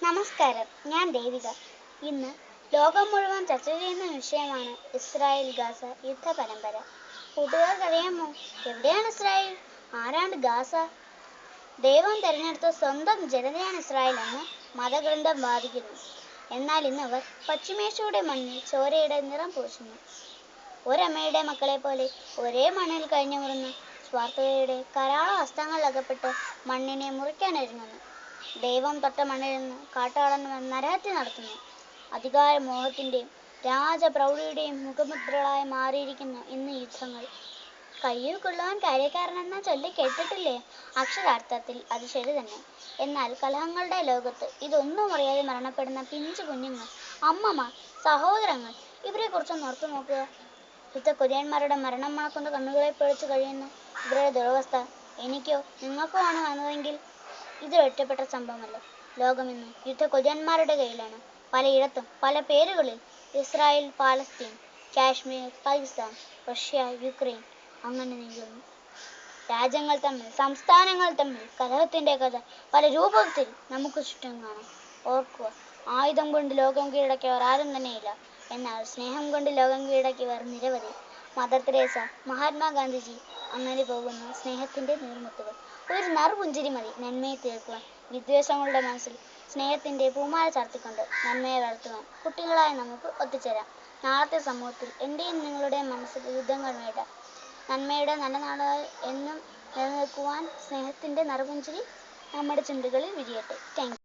നമസ്കാരം, ഞാൻ ദേവിക. ഇന്ന് ലോകം മുഴുവൻ ചർച്ച ചെയ്യുന്ന വിഷയമാണ് ഇസ്രായേൽ ഗാസ യുദ്ധ പരമ്പര. കൂട്ടുകാർക്കറിയാമോ, എവിടെയാണ് ഇസ്രായേൽ? ആരാണ് ഗാസ? ദൈവം തെരഞ്ഞെടുത്ത സ്വന്തം ജനതയാണ് ഇസ്രായേൽ എന്ന് മതഗ്രന്ഥം വാദിക്കുന്നു. എന്നാൽ ഇന്ന് അവർ പശ്ചിമേഷ്യയുടെ മണ്ണിൽ ചോരയുടെ നിറം പൂശുന്നു. ഒരമ്മയുടെ മക്കളെ പോലെ ഒരേ മണ്ണിൽ കഴിഞ്ഞുമുറുന്ന സ്വാർത്ഥതയുടെ കരാള ഹസ്തങ്ങളിൽ അകപ്പെട്ട് മണ്ണിനെ മുറിക്കാനൊരുങ്ങുന്നു. ദൈവം തൊട്ട മണ്ണിൽ നിന്ന് കാട്ടാളന്മാർ നരഹത്യ നടത്തുന്നു. അധികാരമോഹത്തിന്റെയും രാജപ്രൗഢിയുടെയും മുഖമുദ്രകളായി മാറിയിരിക്കുന്നു ഇന്ന് യുദ്ധങ്ങൾ. കയ്യിൽ കൊള്ളുവാൻ കാര്യക്കാരനെന്ന ചൊല്ല് കേട്ടിട്ടില്ലേ? അക്ഷരാർത്ഥത്തിൽ അത് ശരി തന്നെ. എന്നാൽ കലഹങ്ങളുടെ ലോകത്ത് ഇതൊന്നും അറിയാതെ മരണപ്പെടുന്ന പിഞ്ചു കുഞ്ഞുങ്ങൾ, അമ്മമാർ, സഹോദരങ്ങൾ, ഇവരെക്കുറിച്ചൊന്ന് ഓർത്തു നോക്കുക. യുദ്ധക്കൊതിയന്മാരുടെ മരണം മണക്കുന്ന കണ്ണുകളെ പൊളിച്ചു കഴിയുന്ന ഇവരുടെ ദുരവസ്ഥ എനിക്കോ നിങ്ങൾക്കോ ആണ് വന്നതെങ്കിൽ ഇതൊരു ഒറ്റപ്പെട്ട സംഭവമല്ല. ലോകം ഇന്ന് യുദ്ധക്കൊതിയന്മാരുടെ കയ്യിലാണ്. പലയിടത്തും പല പേരുകളിൽ. Israel, Palestine, Kashmir, Pakistan, Russia, Ukraine, അങ്ങനെ നീളുന്നു. രാജ്യങ്ങൾ തമ്മിൽ, സംസ്ഥാനങ്ങൾ തമ്മിൽ കലഹത്തിന്റെ കഥ പല രൂപത്തിൽ നമുക്ക് ചുറ്റും കാണാം. ഓർക്കുക, ആയുധം കൊണ്ട് ലോകം കീഴടക്കിയവർ ആരും തന്നെയില്ല. എന്നാൽ സ്നേഹം കൊണ്ട് ലോകം കീഴടക്കിയവർ നിരവധി. മദർ തെരേസ, മഹാത്മാഗാന്ധിജി, അങ്ങനെ പോകുന്ന സ്നേഹത്തിന്റെ നീർമുത്തുകൾ. ഒരു നറുപുഞ്ചിരി മതി നന്മയെ തീർക്കുവാൻ. വിദ്വേഷങ്ങളുടെ മനസ്സിൽ സ്നേഹത്തിന്റെ പൂമാല ചാർത്തിക്കൊണ്ട് നന്മയെ വളർത്തുവാൻ കുട്ടികളായ നമുക്ക് ഒത്തുചേരാം. നാളത്തെ സമൂഹത്തിൽ എന്റെയും നിങ്ങളുടെയും മനസ്സിൽ യുദ്ധങ്ങൾ വേണ്ട. നന്മയുടെ നല്ല നാളുകൾ എന്നും നിലനിൽക്കുവാൻ സ്നേഹത്തിന്റെ നറുപുഞ്ചിരി നമ്മുടെ ചുണ്ടുകളിൽ വിരിയട്ടെ. Thank you.